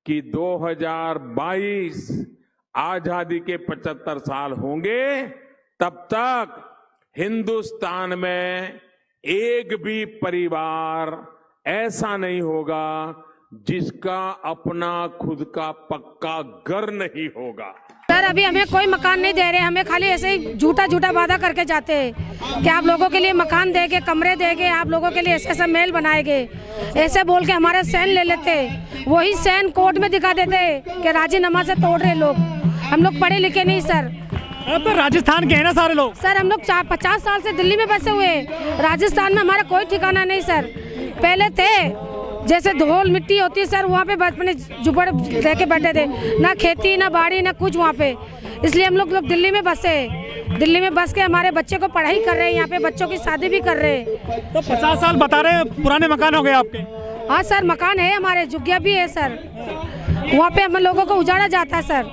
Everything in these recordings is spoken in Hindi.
कि 2022 आजादी के 75 साल होंगे, तब तक हिंदुस्तान में एक भी परिवार ऐसा नहीं होगा जिसका अपना खुद का पक्का घर नहीं होगा। सर अभी हमें कोई मकान नहीं दे रहे, हमें खाली ऐसे ही झूठा वादा करके जाते हैं कि आप लोगों के लिए मकान देंगे, कमरे देंगे, आप लोगों के लिए ऐसे ऐसा महल बनाएंगे, ऐसे बोल के हमारे सैन ले लेते। वही सैन कोर्ट में दिखा देते कि राजीनामा से तोड़ रहे लोग। हम लोग पढ़े लिखे नहीं सर। अब राजस्थान के हैं ना सारे लोग। सर हम लोग 50 साल से दिल्ली में बसे हुए, राजस्थान में हमारा कोई ठिकाना नहीं सर। पहले थे जैसे धूल मिट्टी होती है सर, वहाँ पे अपने झुपड़ लेके बैठे थे, ना खेती ना बाड़ी ना कुछ वहाँ पे। इसलिए हम लोग दिल्ली में बसे, दिल्ली में बस के हमारे बच्चे को पढ़ाई कर रहे हैं, यहाँ पे बच्चों की शादी भी कर रहे हैं। तो 50 साल बता रहे हैं पुराने मकान हो गए आपके? हाँ सर मकान है हमारे, झुग्गिया भी है सर, वहाँ पे हम लोगों को उजाड़ा जाता है सर।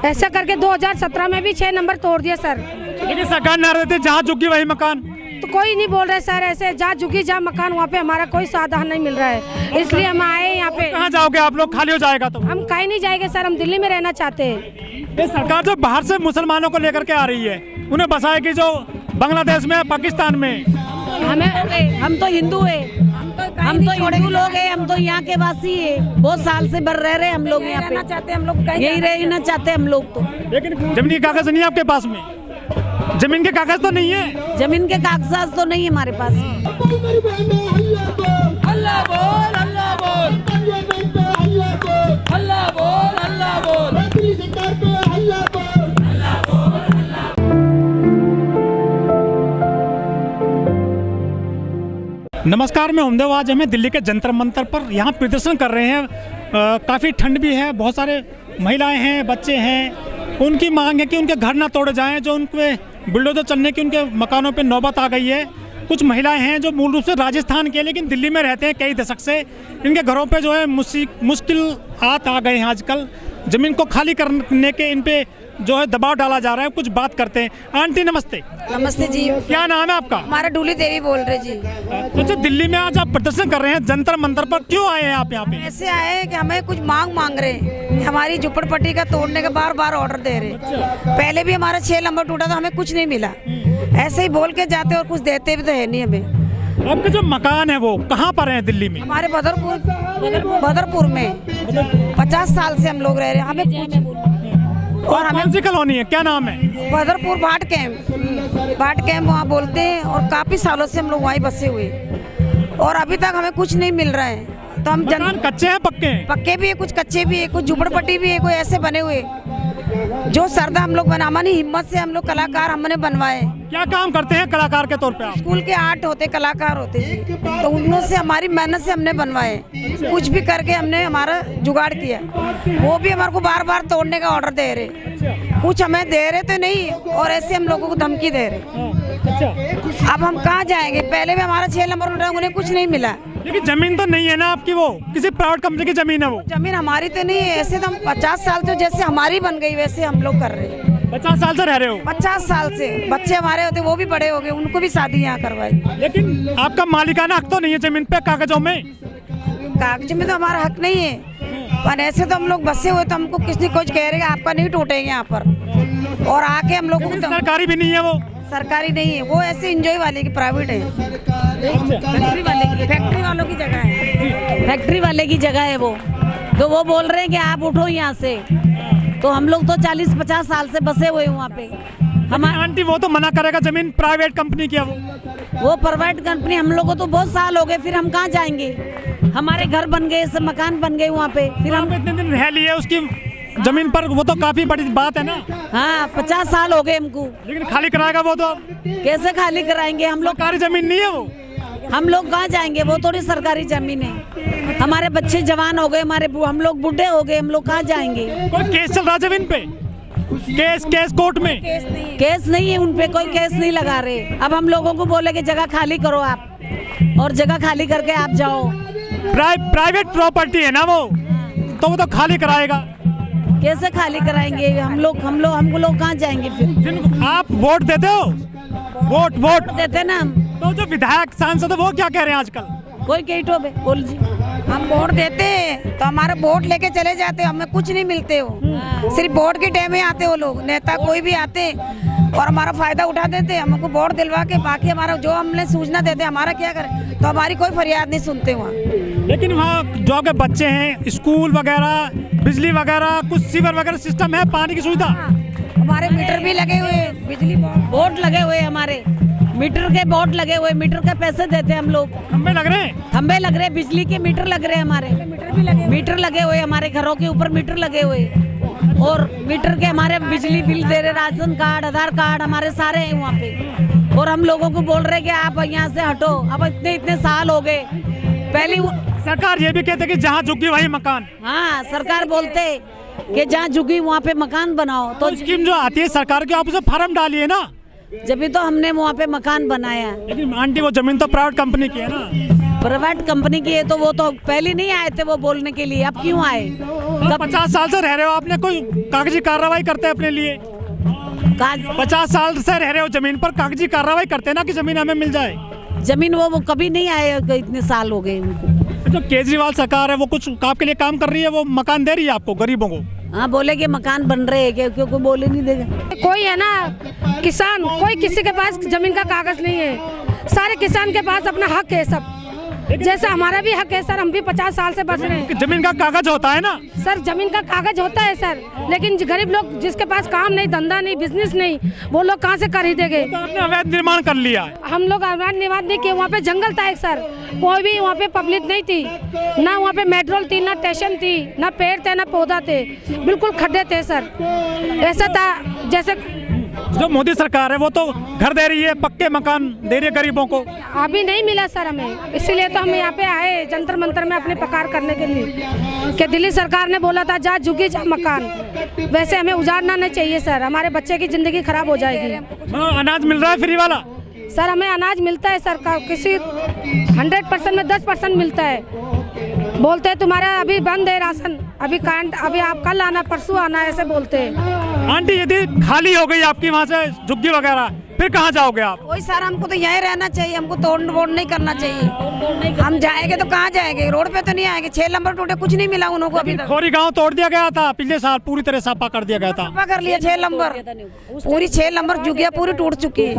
ऐसा करके 2017 में भी 6 नंबर तोड़ दिया सर। लेकिन सरकार ना रहते जहाँ झुग्गी वही मकान, तो कोई नहीं बोल रहे सर ऐसे जहाँ झुकी जहाँ मकान, वहाँ पे हमारा कोई साधन नहीं मिल रहा है, इसलिए हम आए यहाँ पे। कहाँ जाओगे आप लोग? खाली हो जाएगा तो? हम कहीं नहीं जाएंगे सर, हम दिल्ली में रहना चाहते हैं। ये सरकार जो बाहर से मुसलमानों को लेकर के आ रही है, उन्हें बसाएगी जो बांग्लादेश में पाकिस्तान में। हम तो हिंदू है, हम तो हिंदू लोग हैं, हम तो यहाँ के वासी है, बहुत साल से भर रह रहे हम लोग यहाँ पे चाहते, हम लोग यही रहना चाहते हम लोग तो। लेकिन जमीन के कागज नहीं है आपके पास में? जमीन के कागज तो नहीं है? जमीन के कागजात तो नहीं है हमारे पास। अल्लाह बोल, अल्लाह बोल, अल्लाह बोल, अल्लाह बोल। नमस्कार, मैं उम्देव। आज हमें दिल्ली के जंतर मंतर पर यहाँ प्रदर्शन कर रहे हैं। काफ़ी ठंड भी है, बहुत सारे महिलाएं हैं, बच्चे हैं। उनकी मांग है कि उनके घर ना तोड़े जाएं, जो उनके बुलडोजर चलने की उनके मकानों पे नौबत आ गई है। कुछ महिलाएं हैं जो मूल रूप से राजस्थान के लेकिन दिल्ली में रहते हैं कई दशक से। इनके घरों पे जो है मुश्किल आ गए हैं आजकल। ज़मीन को खाली करने के इन पे जो है दबाव डाला जा रहा है। कुछ बात करते हैं। आंटी नमस्ते। नमस्ते जी। क्या नाम है आपका? हमारा डूली देवी बोल रहे जी। अच्छा, दिल्ली में आज आप प्रदर्शन कर रहे हैं जंतर मंतर पर, क्यों आए हैं आप यहाँ पे? ऐसे आए हैं कि हमें कुछ मांग रहे हैं, हमारी झुपड़पट्टी का तोड़ने का बार ऑर्डर दे रहे हैं। पहले भी हमारा 6 नंबर टूटा था, हमें कुछ नहीं मिला। ऐसे ही बोल के जाते और कुछ देते भी तो है नहीं हमें। आपके जो मकान है वो कहाँ पर है दिल्ली में? हमारे बदरपुर में 50 साल से हम लोग रह रहे हैं। हमें और कौन सी कॉलोनी है, क्या नाम है? बदरपुर भाट कैंप वहाँ बोलते हैं। और काफी सालों से हम लोग वहीं बसे हुए, और अभी तक हमें कुछ नहीं मिल रहा है। तो हम कच्चे हैं पक्के हैं? पक्के भी है, कुछ कच्चे भी है, कुछ झुपड़पट्टी भी है, कोई ऐसे बने हुए जो सरदा हम लोग बना, हमारी हिम्मत से हम लोग कलाकार हमने बनवाए। क्या काम करते हैं कलाकार के तौर पे आप? स्कूल के आर्ट होते, कलाकार होते जी, तो उनमें से हमारी मेहनत से हमने बनवाए। कुछ भी करके हमने हमारा जुगाड़ किया, वो भी हमारे को बार तोड़ने का ऑर्डर दे रहे। कुछ हमें दे रहे तो नहीं, और ऐसे हम लोगों को धमकी दे रहे। अब हम कहाँ जाएंगे? पहले भी हमारा 6 नंबर उठा, उन्हें कुछ नहीं मिला। लेकिन जमीन तो नहीं है ना आपकी, वो किसी प्राइवेट कंपनी की जमीन है। वो जमीन हमारी तो नहीं है। ऐसे तो हम 50 साल तो जैसे हमारी बन गई वैसे हम लोग कर रहे हैं। 50 साल से रह रहे हो? 50 साल से। बच्चे हमारे होते, वो भी बड़े हो गए, उनको भी शादी यहाँ करवाई। लेकिन आपका मालिकाना हक तो नहीं है जमीन पे? कागजों में तो हमारा हक नहीं है, पर ऐसे तो हम लोग बसे हुए, तो हमको किसी कुछ कह रहे आपका नहीं टूटेंगे यहाँ पर। और आके हम लोगों को सरकारी भी नहीं है वो? सरकारी नहीं है वो, ऐसे एंजॉय वाले की, प्राइवेट है। फैक्ट्री वाले की, फैक्ट्री वालों की जगह है, फैक्ट्री वाले की जगह है वो। तो वो बोल रहे हैं कि आप उठो यहाँ से। तो हम लोग तो 40-50 साल से बसे हुए वहाँ पे। हमारे आंटी वो तो मना करेगा, जमीन प्राइवेट कंपनी की है वो प्राइवेट कंपनी। हम लोग को तो बहुत साल हो गए, फिर हम कहाँ जाएंगे? हमारे घर बन गए, सब मकान बन गए वहाँ पे, फिर हम इतने दिन रह लिए उसकी जमीन पर, वो तो काफी बड़ी बात है ना। हाँ 50 साल हो गए हमको। लेकिन खाली कराएगा वो तो? कैसे खाली कराएंगे? हम लोग सरकारी जमीन नहीं है वो। हम लोग कहाँ जाएंगे? वो थोड़ी सरकारी जमीन है। हमारे बच्चे जवान हो गए, हम लोग बूढ़े हो गए, हम लोग कहाँ जाएंगे? कोई केस चल रहा है जमीन पे? केस कोर्ट में? केस नहीं है, उनपे कोई केस नहीं लगा रहे। अब हम लोगों को बोले कि जगह खाली करो आप, और जगह खाली करके आप जाओ। प्राइवेट प्रॉपर्टी है ना वो, तो वो तो खाली कराएगा। कैसे खाली कराएंगे? हम लोग कहाँ जाएंगे फिर? आप वोट देते हो? वोट देते ना हम। तो जो विधायक सांसद है वो क्या कह रहे हैं आजकल? कोई कही तो बोल जी। हम वोट देते हैं तो हमारा वोट लेके चले जाते, हमें कुछ नहीं मिलते हो, सिर्फ वोट के टाइम में आते वो लोग, नेता कोई भी आते और हमारा फायदा उठा देते, हमको वोट दिलवा के बाकी हमारा जो हमने सूचना देते हमारा क्या करें, तो हमारी कोई फरियाद नहीं सुनते वहाँ। लेकिन वहाँ जो आपके बच्चे हैं, स्कूल वगैरह, बिजली वगैरह, कुछ सीवर वगैरह सिस्टम है, पानी की सुविधा? हमारे मीटर भी लगे हुए, बिजली बोर्ड लगे हुए, हमारे मीटर के बोर्ड लगे हुए, मीटर के पैसे देते हम लोग। खंबे लग रहे हैं? खंबे लग रहे, बिजली के मीटर लग रहे, हमारे मीटर लगे हुए, हमारे घरों के ऊपर मीटर लगे हुए, और मीटर के हमारे बिजली बिल दे रहे, राशन कार्ड, आधार कार्ड हमारे सारे हैं वहाँ पे। और हम लोगों को बोल रहे कि आप यहाँ से हटो, अब इतने साल हो गए। पहली सरकार ये भी कहते कि जहाँ झुकी वही मकान। हाँ, सरकार बोलते कि जहाँ झुकी वहाँ पे मकान बनाओ, तो स्कीम जो आती है सरकार की, आप उसे फार्म डालिए ना। जब भी तो हमने वहाँ पे मकान बनाया। लेकिन आंटी वो जमीन तो प्राइवेट कंपनी की है ना। प्राइवेट कंपनी की है तो वो तो पहले नहीं आए थे वो बोलने के लिए, अब क्यों आए? 50 साल से रह रहे हो, आपने कोई कागजी कार्रवाई करते हैं अपने लिए? 50 साल से रह रहे हो जमीन पर, कागजी कार्रवाई करते हैं ना कि जमीन हमें मिल जाए? जमीन वो कभी नहीं आए, इतने साल हो गए उनको। जो केजरीवाल सरकार है वो कुछ आपके लिए काम कर रही है, वो मकान दे रही है आपको, गरीबों को? हाँ, बोले कि मकान बन रहे हैं, क्यों बोले नहीं देगा। कोई है ना किसान, कोई किसी के पास जमीन का कागज नहीं है, सारे किसान के पास अपना हक है सब, जैसा हमारा भी हक है सर, हम भी 50 साल से बस रहे हैं। जमीन का कागज होता है ना सर, जमीन का कागज होता है सर, लेकिन गरीब लोग जिसके पास काम नहीं, धंधा नहीं, बिजनेस नहीं, वो लोग कहाँ से खरीदेंगे? तो आपने अवैध निर्माण कर लिया। हम लोग अवैध निर्माण नहीं किए, वहाँ पे जंगल था एक सर, कोई भी वहाँ पे पब्लिक नहीं थी, ना वहाँ पे मेट्रो थी, ना स्टेशन थी, ना पेड़ थे, ना पौधा थे, बिल्कुल खड्डे थे सर। ऐसा था जैसे जो मोदी सरकार है वो तो घर दे रही है, पक्के मकान दे रही है गरीबों को। अभी नहीं मिला सर हमें, इसीलिए तो हम यहाँ पे आए जंतर मंतर में अपने पकार करने के लिए कि दिल्ली सरकार ने बोला था जा झुकी जा मकान, वैसे हमें उजाड़ना नहीं चाहिए सर, हमारे बच्चे की जिंदगी खराब हो जाएगी। अनाज मिल रहा है फ्री वाला? सर हमें अनाज मिलता है सर, किसी 100% में 10% मिलता है, बोलते हैं तुम्हारा अभी बंद है राशन, अभी अभी आप कल आना, परसों आना, ऐसे बोलते हैं। आंटी यदि खाली हो गई आपकी वहाँ से झुग्गी वगैरह, फिर कहाँ जाओगे आप? वही सर, हमको तो यहीं रहना चाहिए, हमको तोड़ वोड़ नहीं करना चाहिए। हम जाएंगे तो कहाँ जाएंगे, रोड पे तो नहीं आएंगे। 6 नंबर टूटे, कुछ नहीं मिला उनको अभी तक। खोरी गांव तोड़ दिया गया था पिछले साल, पूरी तरह साफा कर दिया गया था। साफा कर लिया 6 नंबर, पूरी 6 नंबर झुग्गियाँ पूरी टूट चुकी है,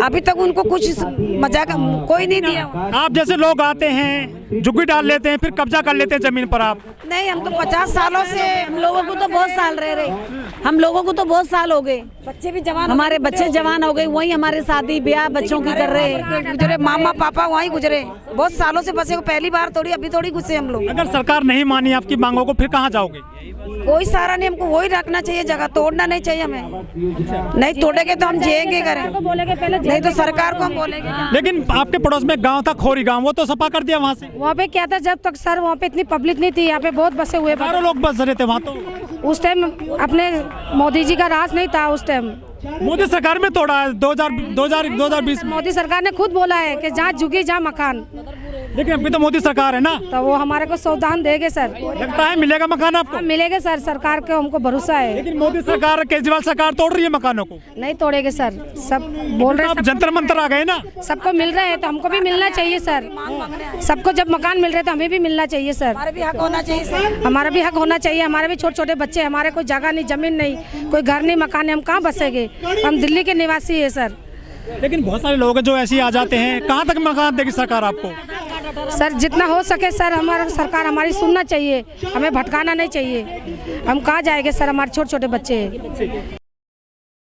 अभी तक उनको कुछ मजाक कोई नहीं दिया। आप जैसे लोग आते हैं, झुग्गी डाल लेते हैं, फिर कब्जा कर लेते हैं जमीन पर। आप नहीं, हम तो 50 सालों से, हम लोगों को तो बहुत साल रह रहे, हम लोगों को तो बहुत साल हो गए, बच्चे भी जवान, हमारे बच्चे जवान हो गए, वही हमारे शादी ब्याह बच्चों की कर रहे हैं, गुजरे मामा पापा वहीं गुजरे, बहुत सालों से बसे, पहली बार थोड़ी अभी थोड़ी घुसे हम लोग। अगर सरकार नहीं मानी आपकी मांगों को, फिर कहाँ जाओगे? कोई सहारा नहीं, हमको वही रखना चाहिए जगह, तोड़ना नहीं चाहिए हमें, नहीं तोड़ेंगे तो हम जिएंगे करें, नहीं तो सरकार को हम बोलेंगे। लेकिन आपके पड़ोस में गांव था खोरी गांव, वो तो सफा कर दिया वहाँ से। वहाँ पे क्या था, जब तक सर वहाँ पे इतनी पब्लिक नहीं थी, यहाँ पे बहुत बसे हुए, सारे लोग बस रहे थे वहाँ। तो उस टाइम अपने मोदी जी का राज नहीं था, उस टाइम मोदी सरकार में तोड़ा है 2020 में। मोदी सरकार ने खुद बोला है कि जहाँ झुकी जहाँ मकान, लेकिन अभी तो मोदी सरकार है ना, तो वो हमारे को सावधान देंगे सर। लगता है मिलेगा मकान आपको? मिलेगा सर, सरकार को हमको भरोसा है। लेकिन मोदी सरकार, केजरीवाल सरकार तोड़ रही है मकानों को। नहीं तोड़ेंगे सर, सब बोल रहे आप जंतर मंतर आ गए ना। सबको मिल रहा है तो हमको भी मिलना चाहिए सर, सबको जब मकान मिल रहे तो हमें भी मिलना चाहिए सर, हमारा भी हक होना चाहिए सर, हमारा भी हक होना चाहिए। हमारे भी छोटे छोटे बच्चे, हमारे कोई जगह नहीं, जमीन नहीं, कोई घर नहीं, मकान नहीं, हम कहाँ बसेंगे? हम दिल्ली के निवासी है सर। लेकिन बहुत सारे लोग जो ऐसे ही आ जाते हैं, कहाँ तक मकान देगी सरकार आपको? सर जितना हो सके सर, हमारा सरकार हमारी सुनना चाहिए, हमें भटकाना नहीं चाहिए। हम कहाँ जाएंगे सर, हमारे छोटे छोटे बच्चे हैं।